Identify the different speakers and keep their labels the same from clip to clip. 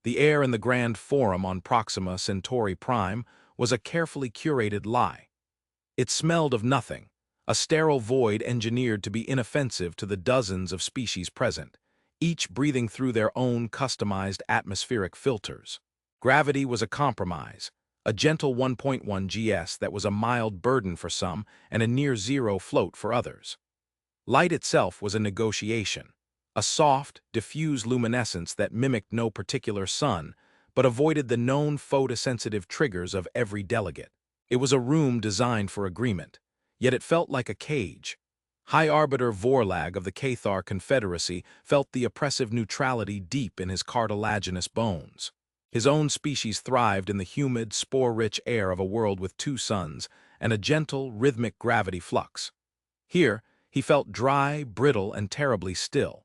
Speaker 1: The air in the Grand Forum on Proxima Centauri Prime was a carefully curated lie. It smelled of nothing, a sterile void engineered to be inoffensive to the dozens of species present, each breathing through their own customized atmospheric filters. Gravity was a compromise, a gentle 1.1 gs that was a mild burden for some and a near-zero float for others. Light itself was a negotiation, a soft, diffuse luminescence that mimicked no particular sun, but avoided the known photosensitive triggers of every delegate. It was a room designed for agreement, yet it felt like a cage. High-Arbiter Vorlag of the Cathar Confederacy felt the oppressive neutrality deep in his cartilaginous bones. His own species thrived in the humid, spore-rich air of a world with two suns and a gentle, rhythmic gravity flux. Here, he felt dry, brittle, and terribly still.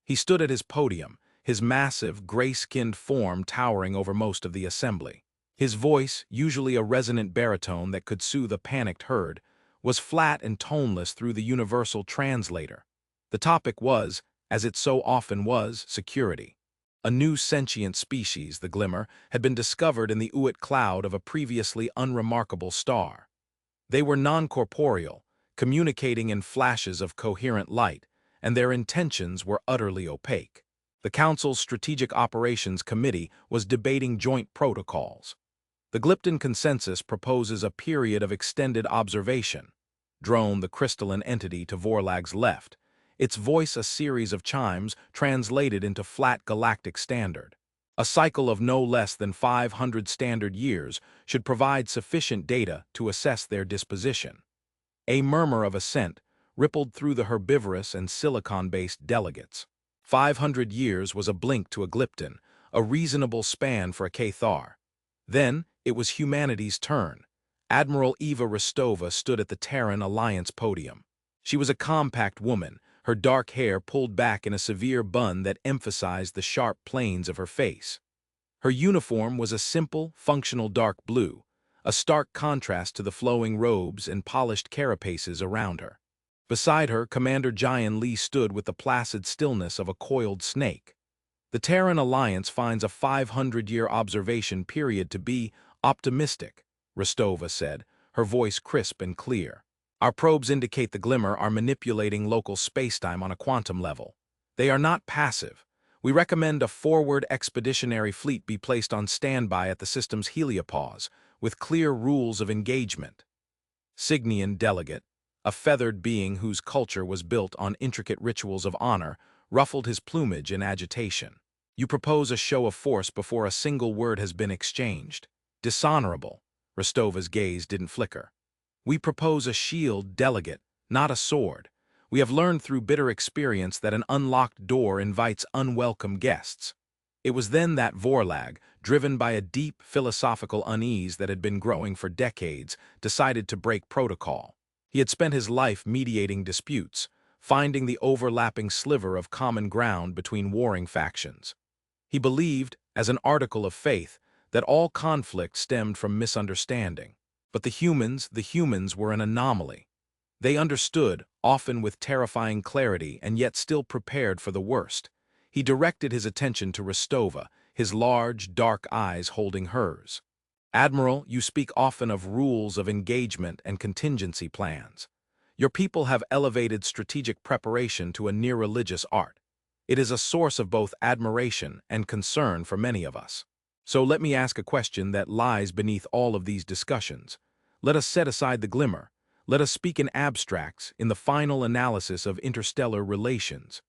Speaker 1: He stood at his podium, his massive, gray-skinned form towering over most of the assembly. His voice, usually a resonant baritone that could soothe a panicked herd, was flat and toneless through the universal translator. The topic was, as it so often was, security. A new sentient species, the Glimmer, had been discovered in the Uit cloud of a previously unremarkable star. They were non-corporeal, communicating in flashes of coherent light, and their intentions were utterly opaque. The Council's Strategic Operations Committee was debating joint protocols. The Glypton Consensus proposes a period of extended observation. Drone the crystalline entity to Vorlag's left, its voice a series of chimes translated into flat galactic standard. A cycle of no less than 500 standard years should provide sufficient data to assess their disposition. A murmur of assent rippled through the herbivorous and silicon-based delegates. 500 years was a blink to a Glypton, a reasonable span for a Cathar. Then, it was humanity's turn. Admiral Eva Rostova stood at the Terran Alliance podium. She was a compact woman, her dark hair pulled back in a severe bun that emphasized the sharp planes of her face. Her uniform was a simple, functional dark blue, a stark contrast to the flowing robes and polished carapaces around her. Beside her, Commander Jian Li stood with the placid stillness of a coiled snake. The Terran Alliance finds a 500-year observation period to be optimistic, Rostova said, her voice crisp and clear. Our probes indicate the Glimmer are manipulating local spacetime on a quantum level. They are not passive. We recommend a forward expeditionary fleet be placed on standby at the system's heliopause, with clear rules of engagement. Signian delegate, a feathered being whose culture was built on intricate rituals of honor, ruffled his plumage in agitation. You propose a show of force before a single word has been exchanged. Dishonorable. Rostova's gaze didn't flicker. We propose a shield, delegate, not a sword. We have learned through bitter experience that an unlocked door invites unwelcome guests. It was then that Vorlag, driven by a deep philosophical unease that had been growing for decades, decided to break protocol. He had spent his life mediating disputes, finding the overlapping sliver of common ground between warring factions. He believed, as an article of faith, that all conflict stemmed from misunderstanding. But the humans were an anomaly. They understood, often with terrifying clarity and yet still prepared for the worst. He directed his attention to Rostova, his large, dark eyes holding hers. Admiral, you speak often of rules of engagement and contingency plans. Your people have elevated strategic preparation to a near-religious art. It is a source of both admiration and concern for many of us. So let me ask a question that lies beneath all of these discussions. Let us set aside the Glimmer. Let us speak in abstracts, in the final analysis of interstellar relations.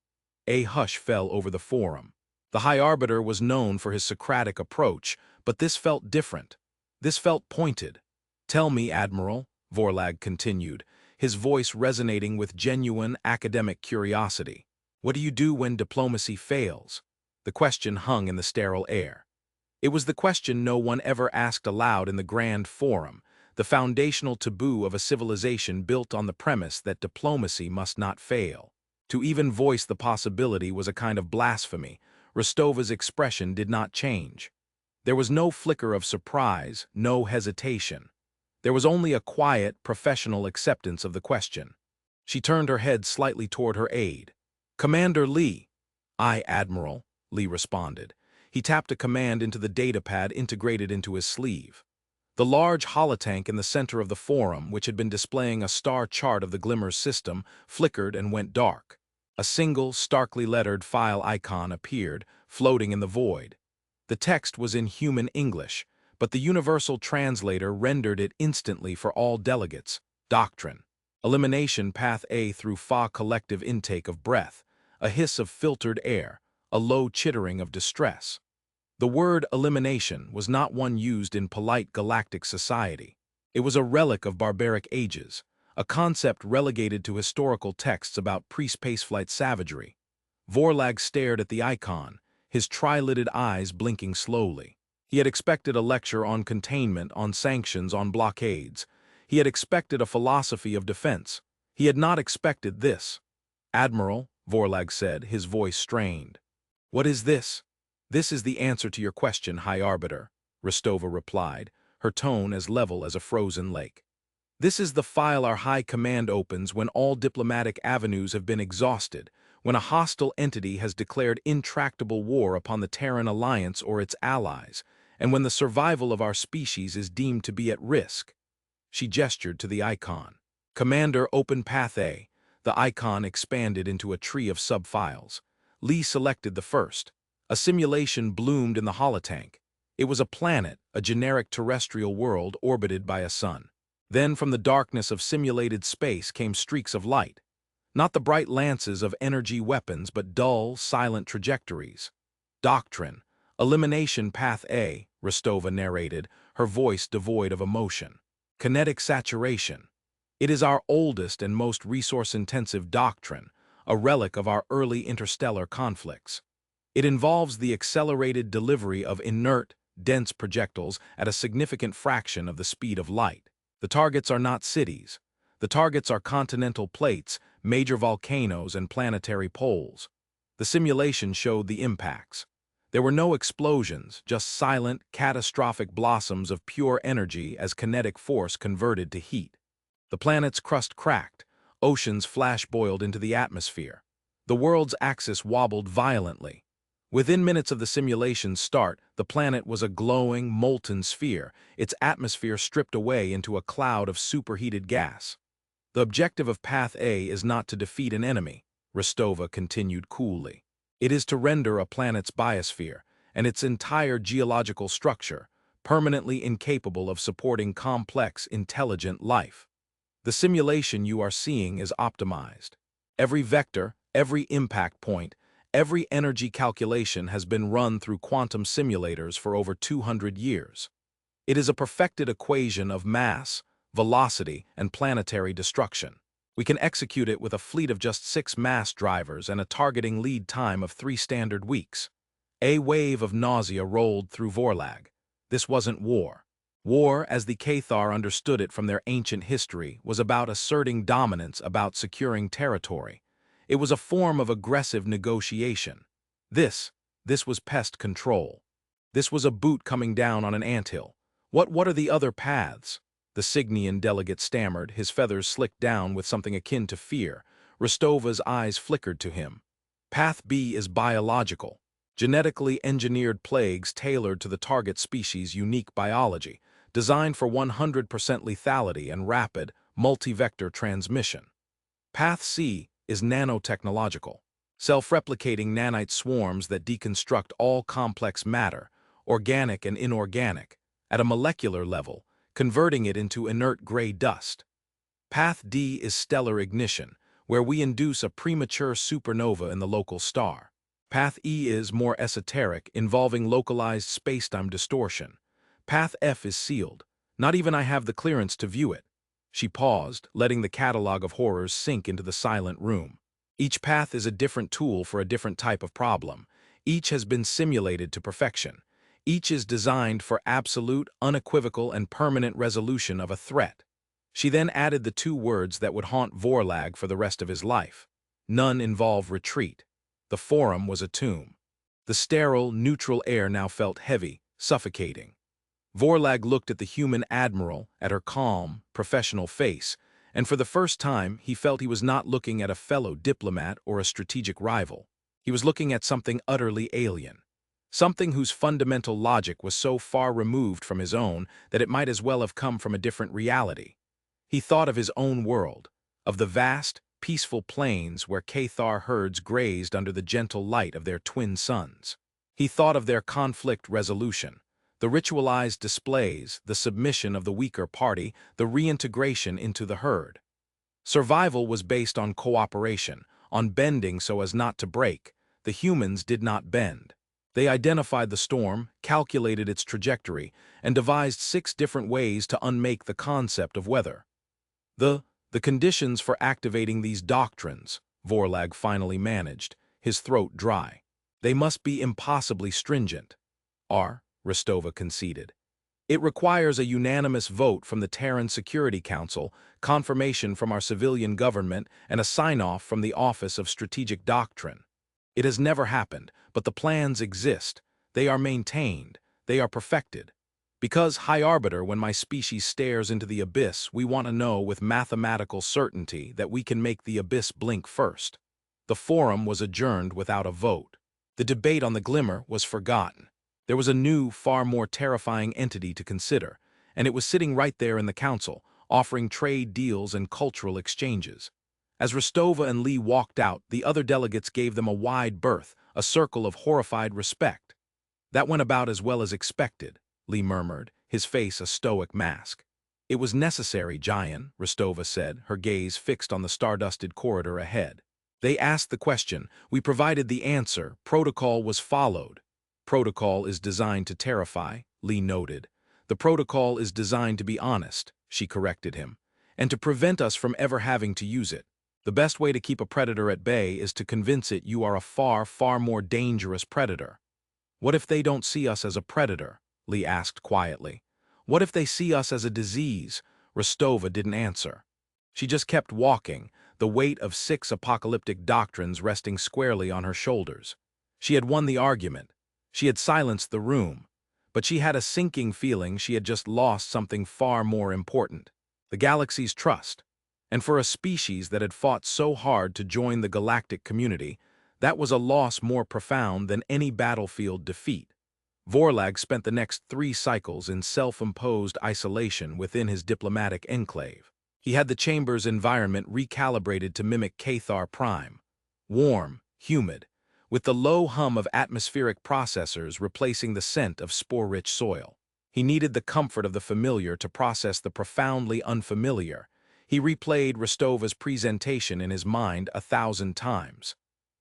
Speaker 1: A hush fell over the forum. The High-Arbiter was known for his Socratic approach, but this felt different. This felt pointed. Tell me, Admiral, Vorlag continued, his voice resonating with genuine academic curiosity. What do you do when diplomacy fails? The question hung in the sterile air. It was the question no one ever asked aloud in the Grand Forum, the foundational taboo of a civilization built on the premise that diplomacy must not fail. To even voice the possibility was a kind of blasphemy. Rostova's expression did not change. There was no flicker of surprise, no hesitation. There was only a quiet, professional acceptance of the question. She turned her head slightly toward her aide. Commander Li. Aye, Admiral, Li responded. He tapped a command into the datapad integrated into his sleeve. The large holotank in the center of the forum, which had been displaying a star chart of the Glimmer's system, flickered and went dark. A single, starkly lettered file icon appeared, floating in the void. The text was in human English, but the universal translator rendered it instantly for all delegates. Doctrine. Elimination path A through Fa collective intake of breath, a hiss of filtered air, a low chittering of distress. The word elimination was not one used in polite galactic society. It was a relic of barbaric ages, a concept relegated to historical texts about pre-spaceflight savagery. Vorlag stared at the icon, his tri-lidded eyes blinking slowly. He had expected a lecture on containment, on sanctions, on blockades. He had expected a philosophy of defense. He had not expected this. "Admiral," Vorlag said, his voice strained. "What is this?" "This is the answer to your question, High-Arbiter," Rostova replied, her tone as level as a frozen lake. "This is the file our High Command opens when all diplomatic avenues have been exhausted, when a hostile entity has declared intractable war upon the Terran Alliance or its allies, and when the survival of our species is deemed to be at risk." She gestured to the icon. "Commander, open Path A." The icon expanded into a tree of sub-files. Lee selected the first. A simulation bloomed in the holotank. It was a planet, a generic terrestrial world orbited by a sun. Then from the darkness of simulated space came streaks of light. Not the bright lances of energy weapons, but dull, silent trajectories. "Doctrine. Elimination Path A," Rostova narrated, her voice devoid of emotion. "Kinetic saturation. It is our oldest and most resource-intensive doctrine, a relic of our early interstellar conflicts. It involves the accelerated delivery of inert, dense projectiles at a significant fraction of the speed of light. The targets are not cities. The targets are continental plates, major volcanoes, and planetary poles. The simulation showed the impacts. There were no explosions, just silent, catastrophic blossoms of pure energy as kinetic force converted to heat. The planet's crust cracked, oceans flash-boiled into the atmosphere. The world's axis wobbled violently. Within minutes of the simulation's start, the planet was a glowing, molten sphere, its atmosphere stripped away into a cloud of superheated gas. "The objective of Path A is not to defeat an enemy," Rostova continued coolly. "It is to render a planet's biosphere, and its entire geological structure, permanently incapable of supporting complex, intelligent life. The simulation you are seeing is optimized. Every vector, every impact point, every energy calculation has been run through quantum simulators for over 200 years. It is a perfected equation of mass, velocity, and planetary destruction. We can execute it with a fleet of just 6 mass drivers and a targeting lead time of 3 standard weeks." A wave of nausea rolled through Vorlag. This wasn't war. War, as the Cathar understood it from their ancient history, was about asserting dominance, about securing territory. It was a form of aggressive negotiation. This was pest control. This was a boot coming down on an anthill. What are the other paths?" The Cygnian delegate stammered, his feathers slicked down with something akin to fear. Rostova's eyes flickered to him. "Path B is biological. Genetically engineered plagues tailored to the target species' unique biology, designed for 100% lethality and rapid, multi-vector transmission. Path C is nanotechnological, self-replicating nanite swarms that deconstruct all complex matter, organic and inorganic, at a molecular level, converting it into inert gray dust. Path D is stellar ignition, where we induce a premature supernova in the local star. Path E is more esoteric, involving localized spacetime distortion. Path F is sealed. Not even I have the clearance to view it." She paused, letting the catalog of horrors sink into the silent room. "Each path is a different tool for a different type of problem. Each has been simulated to perfection. Each is designed for absolute, unequivocal, and permanent resolution of a threat." She then added the 2 words that would haunt Vorlag for the rest of his life. None involve retreat. The forum was a tomb. The sterile, neutral air now felt heavy, suffocating. Vorlag looked at the human admiral, at her calm, professional face, and for the first time he felt he was not looking at a fellow diplomat or a strategic rival. He was looking at something utterly alien. something whose fundamental logic was so far removed from his own that it might as well have come from a different reality. He thought of his own world, of the vast, peaceful plains where Cathar herds grazed under the gentle light of their twin suns. He thought of their conflict resolution, the ritualized displays, the submission of the weaker party, the reintegration into the herd. Survival was based on cooperation, on bending so as not to break. The humans did not bend. They identified the storm, calculated its trajectory, and devised 6 different ways to unmake the concept of weather. The conditions for activating these doctrines, Vorlag finally managed, his throat dry. They must be impossibly stringent. Rostova conceded. It requires a unanimous vote from the Terran Security Council, confirmation from our civilian government, and a sign-off from the Office of Strategic Doctrine. It has never happened, but the plans exist. They are maintained. They are perfected. Because, High-Arbiter, when my species stares into the abyss, we want to know with mathematical certainty that we can make the abyss blink first. The forum was adjourned without a vote. The debate on the glimmer was forgotten. There was a new, far more terrifying entity to consider, and it was sitting right there in the council, offering trade deals and cultural exchanges. As Rostova and Lee walked out, the other delegates gave them a wide berth, a circle of horrified respect. That went about as well as expected, Lee murmured, his face a stoic mask. It was necessary, Giant, Rostova said, her gaze fixed on the stardusted corridor ahead. They asked the question, we provided the answer, protocol was followed. Protocol is designed to terrify, Lee noted. The protocol is designed to be honest, she corrected him, and to prevent us from ever having to use it. The best way to keep a predator at bay is to convince it you are a far, far more dangerous predator. What if they don't see us as a predator? Lee asked quietly. What if they see us as a disease? Rostova didn't answer. She just kept walking, the weight of 6 apocalyptic doctrines resting squarely on her shoulders. She had won the argument. She had silenced the room, but she had a sinking feeling she had just lost something far more important, the galaxy's trust. And for a species that had fought so hard to join the galactic community, that was a loss more profound than any battlefield defeat. Vorlag spent the next 3 cycles in self-imposed isolation within his diplomatic enclave. He had the chamber's environment recalibrated to mimic Cathar Prime, warm, humid, with the low hum of atmospheric processors replacing the scent of spore-rich soil. He needed the comfort of the familiar to process the profoundly unfamiliar. He replayed Rostova's presentation in his mind 1,000 times.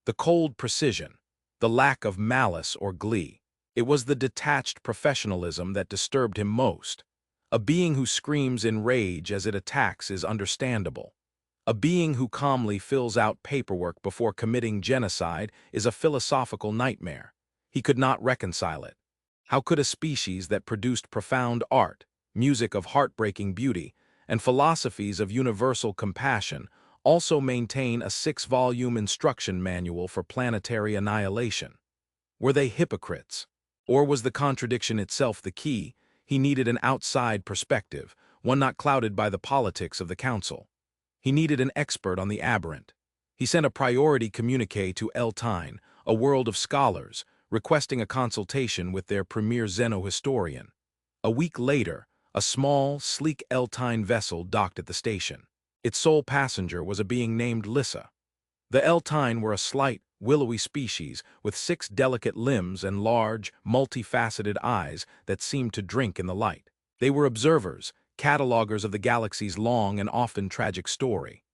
Speaker 1: The cold precision, the lack of malice or glee. It was the detached professionalism that disturbed him most. A being who screams in rage as it attacks is understandable. A being who calmly fills out paperwork before committing genocide is a philosophical nightmare. He could not reconcile it. How could a species that produced profound art, music of heartbreaking beauty, and philosophies of universal compassion also maintain a 6-volume instruction manual for planetary annihilation? Were they hypocrites? Or was the contradiction itself the key? He needed an outside perspective, one not clouded by the politics of the council. He needed an expert on the aberrant. He sent a priority communique to Eltine, a world of scholars, requesting a consultation with their premier xenohistorian. A week later, a small, sleek Eltine vessel docked at the station. Its sole passenger was a being named Lissa. The Eltine were a slight, willowy species with 6 delicate limbs and large, multifaceted eyes that seemed to drink in the light. They were observers, catalogers of the galaxy's long and often tragic story.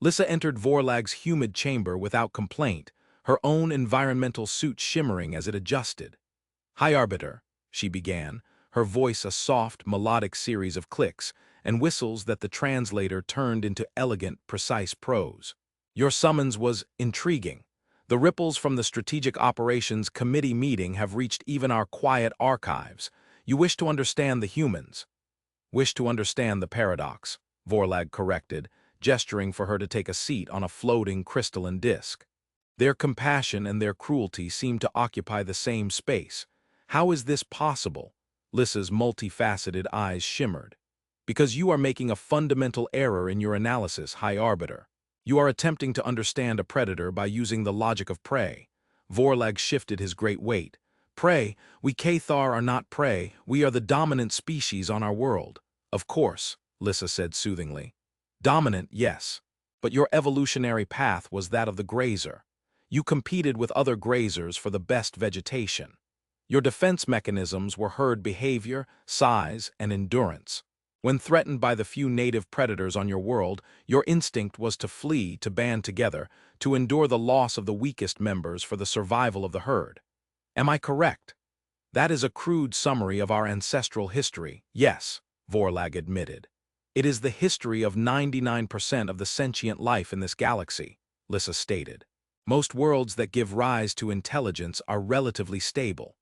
Speaker 1: Lissa entered Vorlag's humid chamber without complaint, her own environmental suit shimmering as it adjusted. High-Arbiter, she began, her voice a soft, melodic series of clicks and whistles that the translator turned into elegant, precise prose. Your summons was intriguing. The ripples from the Strategic Operations Committee meeting have reached even our quiet archives. You wish to understand the humans. Wish to understand the paradox, Vorlag corrected, gesturing for her to take a seat on a floating crystalline disk. Their compassion and their cruelty seem to occupy the same space. How is this possible? Lissa's multifaceted eyes shimmered. Because you are making a fundamental error in your analysis, High-Arbiter. You are attempting to understand a predator by using the logic of prey. Vorlag shifted his great weight. Prey, we Cathar are not prey, we are the dominant species on our world. Of course, Lissa said soothingly. Dominant, yes. But your evolutionary path was that of the grazer. You competed with other grazers for the best vegetation. Your defense mechanisms were herd behavior, size, and endurance. When threatened by the few native predators on your world, your instinct was to flee, to band together, to endure the loss of the weakest members for the survival of the herd. Am I correct? That is a crude summary of our ancestral history, yes, Vorlag admitted. It is the history of 99% of the sentient life in this galaxy, Lissa stated. Most worlds that give rise to intelligence are relatively stable.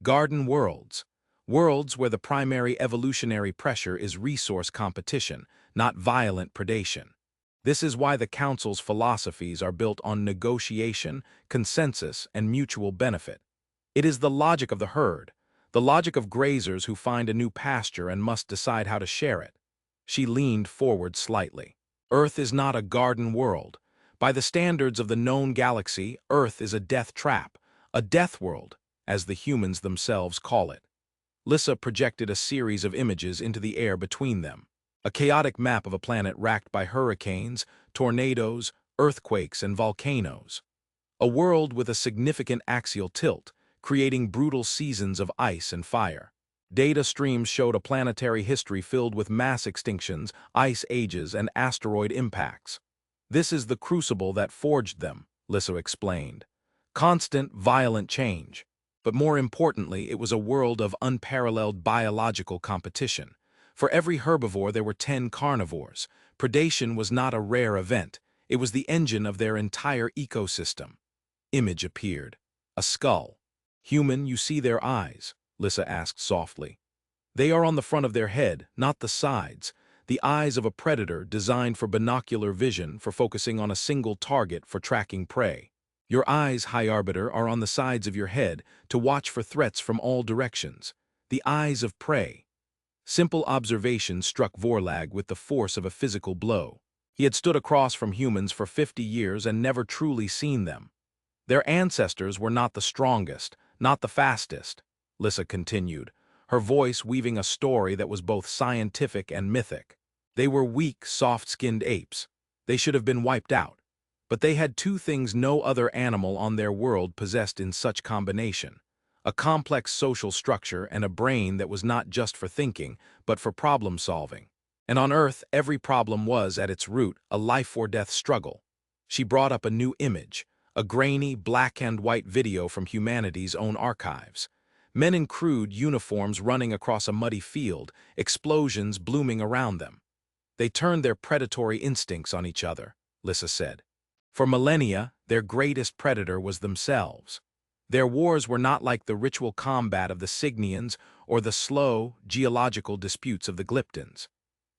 Speaker 1: Garden worlds. Worlds where the primary evolutionary pressure is resource competition, not violent predation. This is why the Council's philosophies are built on negotiation, consensus, and mutual benefit. It is the logic of the herd, the logic of grazers who find a new pasture and must decide how to share it. She leaned forward slightly. Earth is not a garden world. By the standards of the known galaxy, Earth is a death trap, a death world, as the humans themselves call it. Lissa projected a series of images into the air between them. A chaotic map of a planet racked by hurricanes, tornadoes, earthquakes, and volcanoes. A world with a significant axial tilt, creating brutal seasons of ice and fire. Data streams showed a planetary history filled with mass extinctions, ice ages, and asteroid impacts. This is the crucible that forged them, Lissa explained. Constant, violent change. But more importantly, it was a world of unparalleled biological competition. For every herbivore there were 10 carnivores. Predation was not a rare event. It was the engine of their entire ecosystem. Image appeared. A skull. Human, you see their eyes? Lissa asked softly. They are on the front of their head, not the sides. The eyes of a predator designed for binocular vision, for focusing on a single target, for tracking prey. Your eyes, High-Arbiter, are on the sides of your head to watch for threats from all directions. The eyes of prey. Simple observation struck Vorlag with the force of a physical blow. He had stood across from humans for 50 years and never truly seen them. Their ancestors were not the strongest, not the fastest, Lissa continued, her voice weaving a story that was both scientific and mythic. They were weak, soft-skinned apes. They should have been wiped out. But they had two things no other animal on their world possessed in such combination: a complex social structure and a brain that was not just for thinking, but for problem-solving. And on Earth, every problem was, at its root, a life-or-death struggle. She brought up a new image, a grainy, black-and-white video from humanity's own archives. Men in crude uniforms running across a muddy field, explosions blooming around them. They turned their predatory instincts on each other, Lissa said. For millennia, their greatest predator was themselves. Their wars were not like the ritual combat of the Signians or the slow, geological disputes of the Glyptons.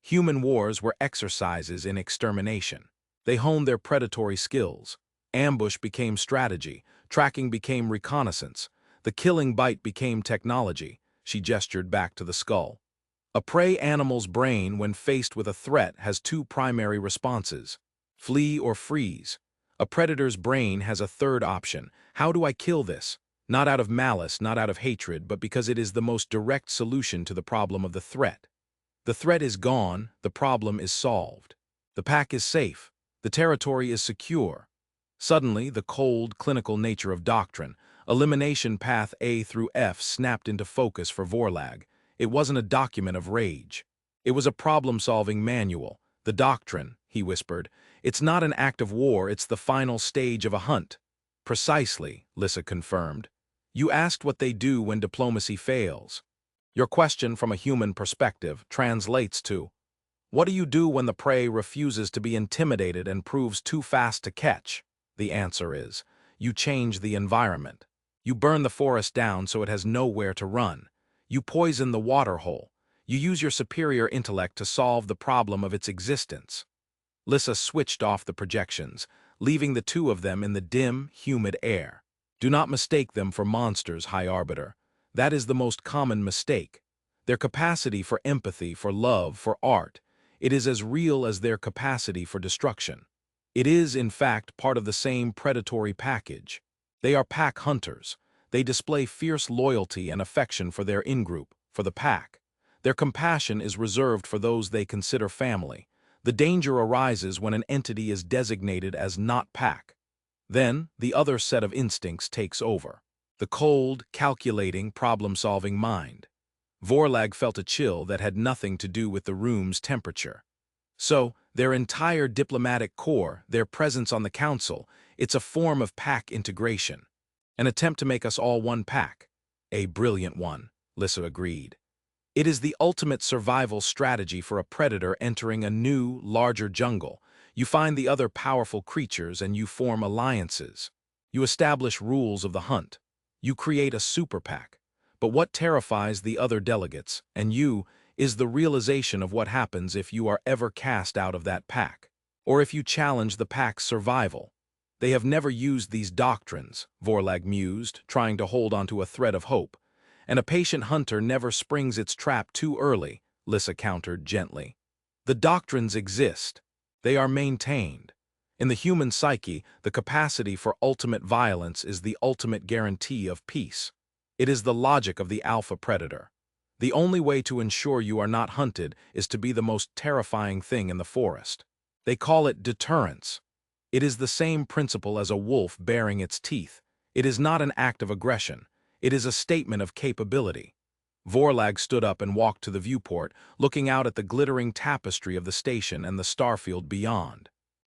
Speaker 1: Human wars were exercises in extermination. They honed their predatory skills. Ambush became strategy, tracking became reconnaissance, the killing bite became technology. She gestured back to the skull. A prey animal's brain, when faced with a threat, has two primary responses: flee or freeze. A predator's brain has a third option: how do I kill this? Not out of malice, not out of hatred, but because it is the most direct solution to the problem of the threat. The threat is gone, the problem is solved. The pack is safe, the territory is secure. Suddenly, the cold, clinical nature of Doctrine, Elimination Path A through F, snapped into focus for Vorlag. It wasn't a document of rage. It was a problem-solving manual. The Doctrine, he whispered. It's not an act of war, it's the final stage of a hunt. Precisely, Lissa confirmed. You asked what they do when diplomacy fails. Your question from a human perspective translates to, what do you do when the prey refuses to be intimidated and proves too fast to catch? The answer is, you change the environment. You burn the forest down so it has nowhere to run. You poison the water hole. You use your superior intellect to solve the problem of its existence. Lissa switched off the projections, leaving the two of them in the dim, humid air. Do not mistake them for monsters, High-Arbiter. That is the most common mistake. Their capacity for empathy, for love, for art, it is as real as their capacity for destruction. It is, in fact, part of the same predatory package. They are pack hunters. They display fierce loyalty and affection for their in-group, for the pack. Their compassion is reserved for those they consider family. The danger arises when an entity is designated as not pack. Then, the other set of instincts takes over. The cold, calculating, problem-solving mind. Vorlag felt a chill that had nothing to do with the room's temperature. So, their entire diplomatic corps, their presence on the council, it's a form of pack integration. An attempt to make us all one pack. A brilliant one, Lissa agreed. It is the ultimate survival strategy for a predator entering a new, larger jungle. You find the other powerful creatures and you form alliances. You establish rules of the hunt. You create a super pack. But what terrifies the other delegates, and you, is the realization of what happens if you are ever cast out of that pack, or if you challenge the pack's survival. They have never used these doctrines, Vorlag mused, trying to hold onto a thread of hope. And a patient hunter never springs its trap too early, Lissa countered gently. The doctrines exist. They are maintained. In the human psyche, the capacity for ultimate violence is the ultimate guarantee of peace. It is the logic of the alpha predator. The only way to ensure you are not hunted is to be the most terrifying thing in the forest. They call it deterrence. It is the same principle as a wolf baring its teeth. It is not an act of aggression. It is a statement of capability. Vorlag stood up and walked to the viewport, looking out at the glittering tapestry of the station and the starfield beyond.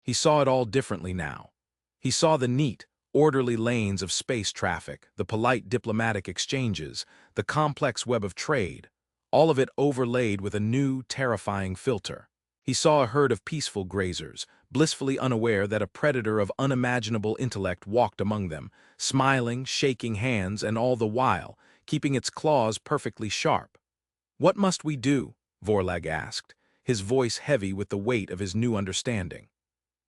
Speaker 1: He saw it all differently now. He saw the neat, orderly lanes of space traffic, the polite diplomatic exchanges, the complex web of trade, all of it overlaid with a new, terrifying filter. He saw a herd of peaceful grazers, blissfully unaware that a predator of unimaginable intellect walked among them, smiling, shaking hands, and all the while, keeping its claws perfectly sharp. "What must we do?" Vorlag asked, his voice heavy with the weight of his new understanding.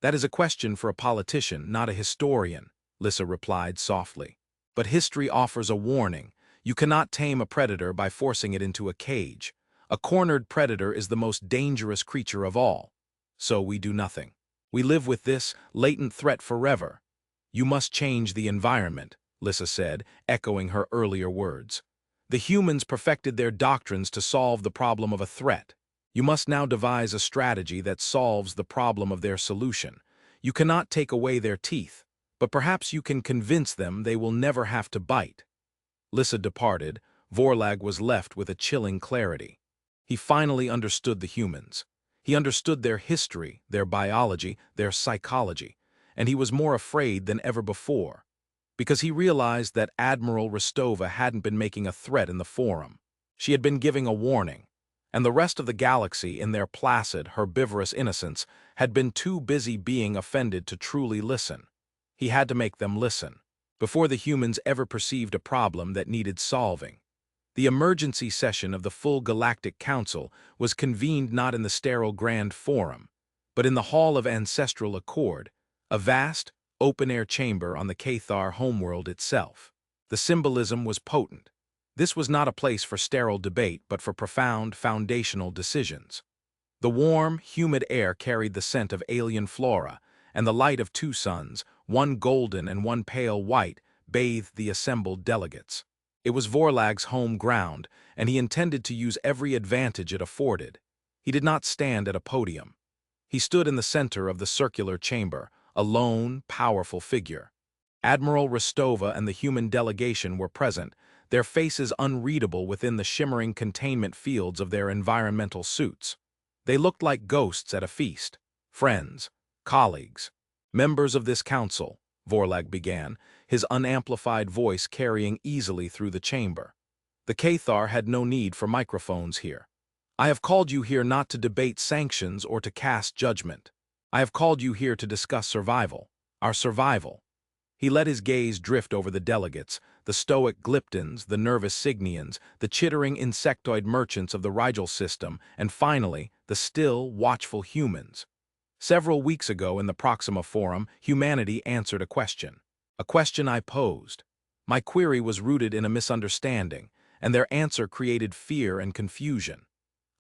Speaker 1: "That is a question for a politician, not a historian," Lissa replied softly. "But history offers a warning. You cannot tame a predator by forcing it into a cage. A cornered predator is the most dangerous creature of all. So we do nothing. We live with this latent threat forever. You must change the environment," Lissa said, echoing her earlier words. "The humans perfected their doctrines to solve the problem of a threat. You must now devise a strategy that solves the problem of their solution. You cannot take away their teeth, but perhaps you can convince them they will never have to bite." Lissa departed. Vorlag was left with a chilling clarity. He finally understood the humans. He understood their history, their biology, their psychology, and he was more afraid than ever before, because he realized that Admiral Rostova hadn't been making a threat in the forum. She had been giving a warning, and the rest of the galaxy, in their placid, herbivorous innocence, had been too busy being offended to truly listen. He had to make them listen, before the humans ever perceived a problem that needed solving. The emergency session of the full Galactic Council was convened not in the sterile Grand Forum, but in the Hall of Ancestral Accord, a vast, open-air chamber on the Cathar homeworld itself. The symbolism was potent. This was not a place for sterile debate, but for profound, foundational decisions. The warm, humid air carried the scent of alien flora, and the light of two suns, one golden and one pale white, bathed the assembled delegates. It was Vorlag's home ground, and he intended to use every advantage it afforded. He did not stand at a podium. He stood in the center of the circular chamber, a lone, powerful figure. Admiral Rostova and the human delegation were present, their faces unreadable within the shimmering containment fields of their environmental suits. They looked like ghosts at a feast. "Friends, colleagues, members of this council," Vorlag began, his unamplified voice carrying easily through the chamber. "The Cathar had no need for microphones here. I have called you here not to debate sanctions or to cast judgment. I have called you here to discuss survival, our survival." He let his gaze drift over the delegates, the stoic Glyptons, the nervous Signians, the chittering insectoid merchants of the Rigel system, and finally, the still, watchful humans. Several weeks ago in the Proxima Forum, humanity answered a question I posed. My query was rooted in a misunderstanding, and their answer created fear and confusion.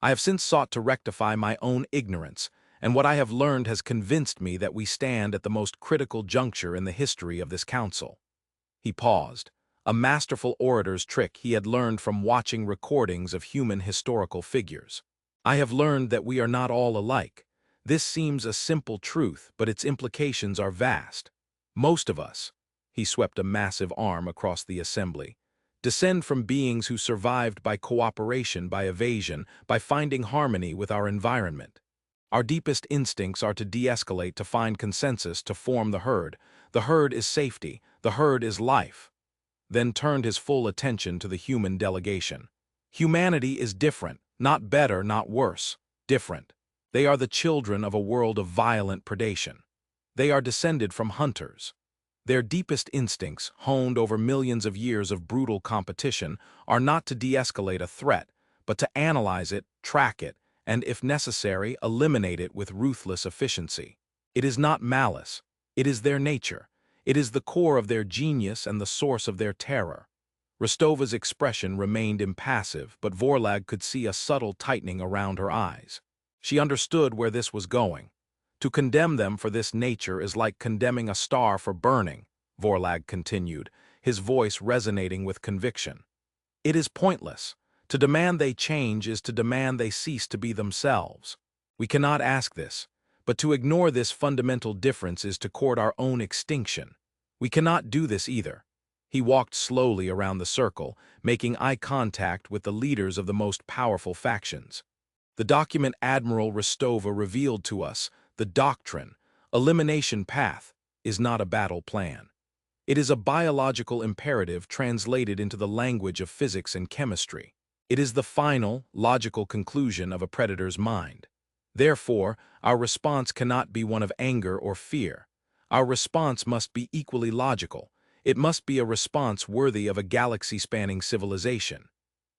Speaker 1: I have since sought to rectify my own ignorance, and what I have learned has convinced me that we stand at the most critical juncture in the history of this council. He paused, a masterful orator's trick he had learned from watching recordings of human historical figures. I have learned that we are not all alike. This seems a simple truth, but its implications are vast. Most of us, he swept a massive arm across the assembly, descend from beings who survived by cooperation, by evasion, by finding harmony with our environment. Our deepest instincts are to de-escalate, to find consensus, to form the herd. The herd is safety, the herd is life. Then turned his full attention to the human delegation. Humanity is different, not better, not worse, different. They are the children of a world of violent predation. They are descended from hunters. Their deepest instincts, honed over millions of years of brutal competition, are not to de-escalate a threat, but to analyze it, track it, and, if necessary, eliminate it with ruthless efficiency. It is not malice. It is their nature. It is the core of their genius and the source of their terror. Rostova's expression remained impassive, but Vorlag could see a subtle tightening around her eyes. She understood where this was going. To condemn them for this nature is like condemning a star for burning, Vorlag continued, his voice resonating with conviction. It is pointless. To demand they change is to demand they cease to be themselves. We cannot ask this, but to ignore this fundamental difference is to court our own extinction. We cannot do this either. He walked slowly around the circle, making eye contact with the leaders of the most powerful factions. The document Admiral Rostova revealed to us, the Doctrine, Elimination path, is not a battle plan. It is a biological imperative translated into the language of physics and chemistry. It is the final, logical conclusion of a predator's mind. Therefore, our response cannot be one of anger or fear. Our response must be equally logical. It must be a response worthy of a galaxy-spanning civilization.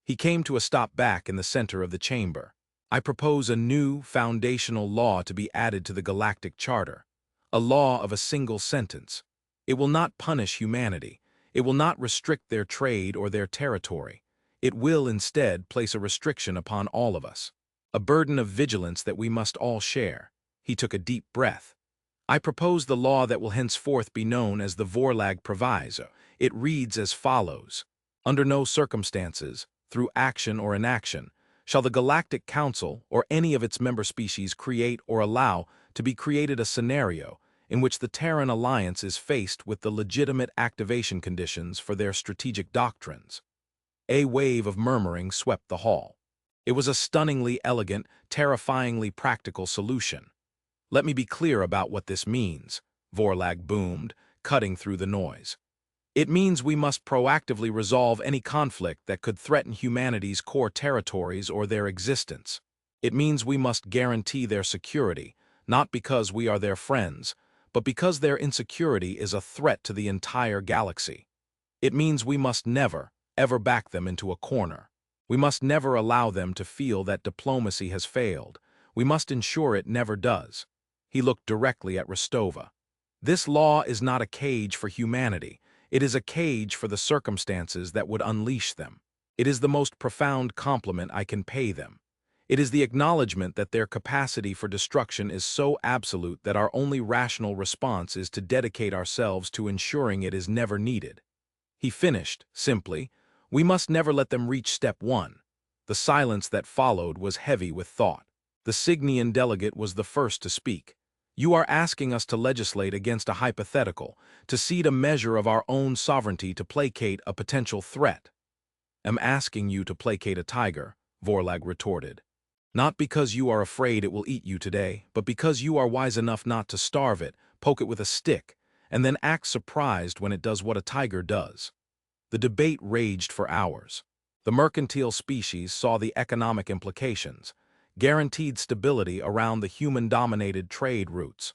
Speaker 1: He came to a stop back in the center of the chamber. I propose a new, foundational law to be added to the Galactic Charter. A law of a single sentence. It will not punish humanity. It will not restrict their trade or their territory. It will instead place a restriction upon all of us. A burden of vigilance that we must all share. He took a deep breath. I propose the law that will henceforth be known as the Vorlag Proviso. It reads as follows. Under no circumstances, through action or inaction, shall the Galactic Council or any of its member species create or allow to be created a scenario in which the Terran Alliance is faced with the legitimate activation conditions for their strategic doctrines. A wave of murmuring swept the hall. It was a stunningly elegant, terrifyingly practical solution. Let me be clear about what this means, Vorlag boomed, cutting through the noise. It means we must proactively resolve any conflict that could threaten humanity's core territories or their existence. It means we must guarantee their security, not because we are their friends, but because their insecurity is a threat to the entire galaxy. It means we must never, ever back them into a corner. We must never allow them to feel that diplomacy has failed. We must ensure it never does. He looked directly at Rostova. This law is not a cage for humanity. It is a cage for the circumstances that would unleash them. It is the most profound compliment I can pay them. It is the acknowledgement that their capacity for destruction is so absolute that our only rational response is to dedicate ourselves to ensuring it is never needed. He finished, simply, we must never let them reach step one. The silence that followed was heavy with thought. The Cygnian delegate was the first to speak. You are asking us to legislate against a hypothetical, to cede a measure of our own sovereignty to placate a potential threat. I'm asking you to placate a tiger, Vorlag retorted. Not because you are afraid it will eat you today, but because you are wise enough not to starve it, poke it with a stick, and then act surprised when it does what a tiger does. The debate raged for hours. The mercantile species saw the economic implications, guaranteed stability around the human-dominated trade routes.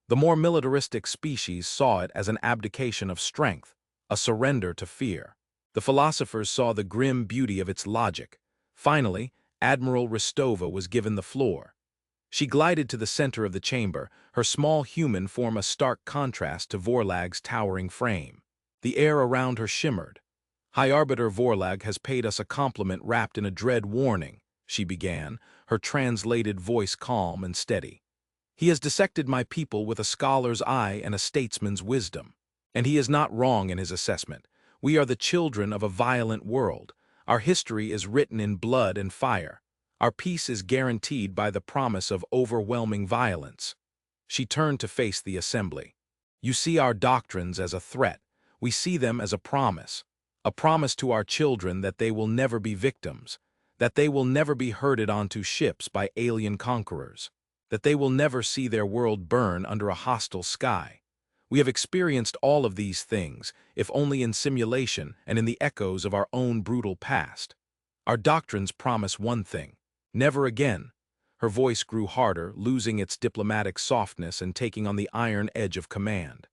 Speaker 1: The more militaristic species saw it as an abdication of strength, a surrender to fear. The philosophers saw the grim beauty of its logic. Finally, Admiral Rostova was given the floor. She glided to the center of the chamber, her small human form a stark contrast to Vorlag's towering frame. The air around her shimmered. High-Arbiter Vorlag has paid us a compliment wrapped in a dread warning, she began, her translated voice calm and steady. He has dissected my people with a scholar's eye and a statesman's wisdom. And he is not wrong in his assessment. We are the children of a violent world. Our history is written in blood and fire. Our peace is guaranteed by the promise of overwhelming violence. She turned to face the assembly. You see our doctrines as a threat. We see them as a promise to our children that they will never be victims, that they will never be herded onto ships by alien conquerors, that they will never see their world burn under a hostile sky. We have experienced all of these things, if only in simulation and in the echoes of our own brutal past. Our doctrines promise one thing: never again. Her voice grew harder, losing its diplomatic softness and taking on the iron edge of command.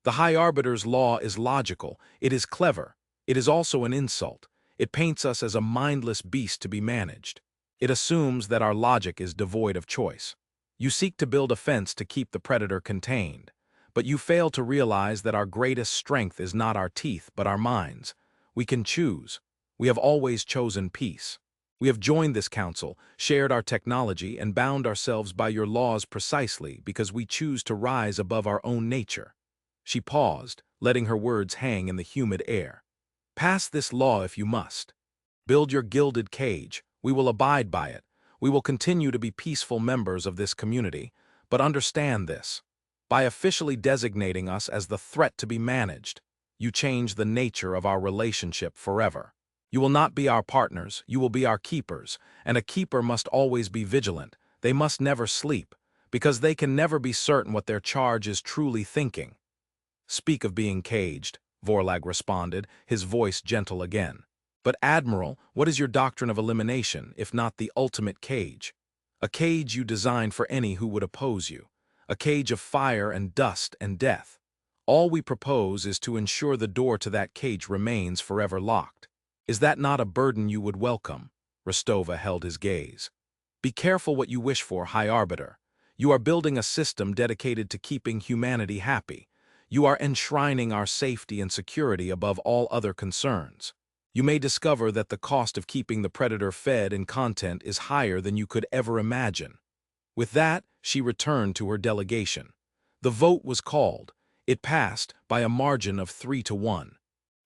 Speaker 1: The High-Arbiter's law is logical, it is clever, it is also an insult. It paints us as a mindless beast to be managed. It assumes that our logic is devoid of choice. You seek to build a fence to keep the predator contained, but you fail to realize that our greatest strength is not our teeth but our minds. We can choose. We have always chosen peace. We have joined this council, shared our technology, and bound ourselves by your laws precisely because we choose to rise above our own nature. She paused, letting her words hang in the humid air. Pass this law if you must. Build your gilded cage. We will abide by it. We will continue to be peaceful members of this community, but understand this. By officially designating us as the threat to be managed, you change the nature of our relationship forever. You will not be our partners, you will be our keepers, and a keeper must always be vigilant. They must never sleep, because they can never be certain what their charge is truly thinking. Speak of being caged, Vorlag responded, his voice gentle again. But Admiral, what is your doctrine of elimination, if not the ultimate cage? A cage you designed for any who would oppose you. A cage of fire and dust and death. All we propose is to ensure the door to that cage remains forever locked. Is that not a burden you would welcome? Rostova held his gaze. Be careful what you wish for, High-Arbiter. You are building a system dedicated to keeping humanity happy. You are enshrining our safety and security above all other concerns. You may discover that the cost of keeping the predator fed and content is higher than you could ever imagine. With that, she returned to her delegation. The vote was called. It passed by a margin of 3-1.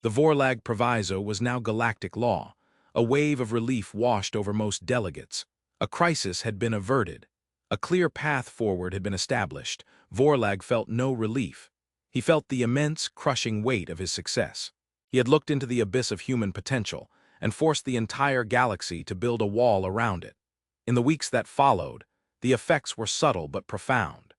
Speaker 1: The Vorlag proviso was now galactic law. A wave of relief washed over most delegates. A crisis had been averted. A clear path forward had been established. Vorlag felt no relief. He felt the immense, crushing weight of his success. He had looked into the abyss of human potential and forced the entire galaxy to build a wall around it. In the weeks that followed, the effects were subtle but profound.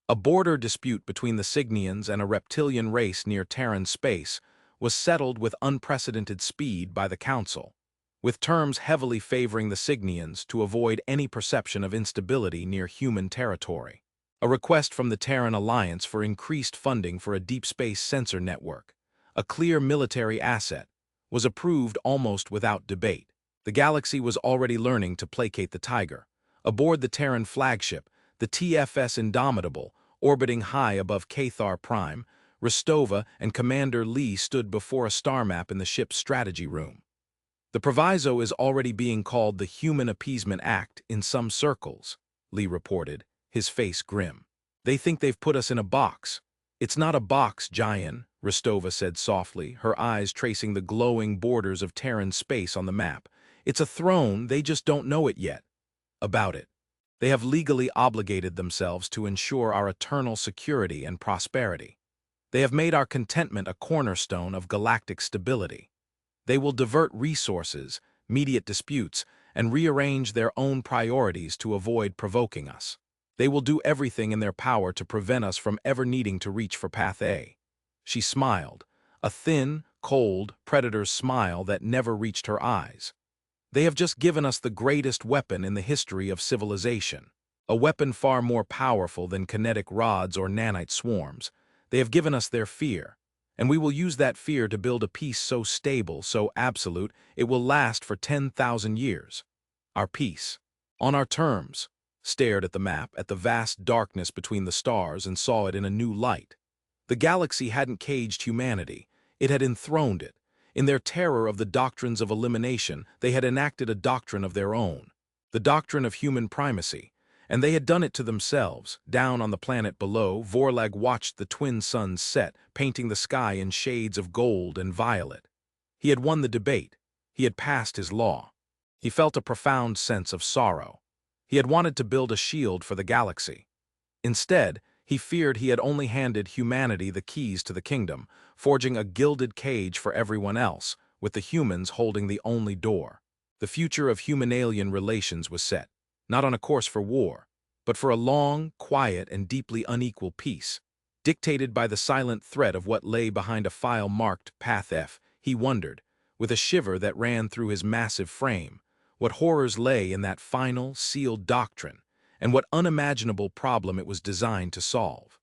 Speaker 1: A border dispute between the Cygnians and a reptilian race near Terran space was settled with unprecedented speed by the Council, with terms heavily favoring the Cygnians to avoid any perception of instability near human territory. A request from the Terran Alliance for increased funding for a deep space sensor network, a clear military asset, was approved almost without debate. The galaxy was already learning to placate the Tiger. Aboard the Terran flagship, the TFS Indomitable, orbiting high above Cathar Prime, Rostova and Commander Lee stood before a star map in the ship's strategy room. The proviso is already being called the Human Appeasement Act in some circles, Lee reported, his face grim. They think they've put us in a box. It's not a box, Giant, Rostova said softly, her eyes tracing the glowing borders of Terran space on the map. It's a throne, they just don't know it yet. About it. They have legally obligated themselves to ensure our eternal security and prosperity. They have made our contentment a cornerstone of galactic stability. They will divert resources, mediate disputes, and rearrange their own priorities to avoid provoking us. They will do everything in their power to prevent us from ever needing to reach for Path A. She smiled, a thin, cold, predator's smile that never reached her eyes. They have just given us the greatest weapon in the history of civilization, a weapon far more powerful than kinetic rods or nanite swarms. They have given us their fear, and we will use that fear to build a peace so stable, so absolute, it will last for 10,000 years. Our peace, on our terms, stared at the map, at the vast darkness between the stars, and saw it in a new light. The galaxy hadn't caged humanity, it had enthroned it. In their terror of the doctrines of elimination, they had enacted a doctrine of their own, the doctrine of human primacy, And they had done it to themselves. Down on the planet below, Vorlag watched the twin suns set, painting the sky in shades of gold and violet. He had won the debate. He had passed his law. He felt a profound sense of sorrow. He had wanted to build a shield for the galaxy. Instead, he feared he had only handed humanity the keys to the kingdom, forging a gilded cage for everyone else, with the humans holding the only door. The future of human-alien relations was set, not on a course for war, but for a long, quiet, and deeply unequal peace. Dictated by the silent threat of what lay behind a file marked Path F, he wondered, with a shiver that ran through his massive frame, what horrors lay in that final, sealed doctrine, and what unimaginable problem it was designed to solve.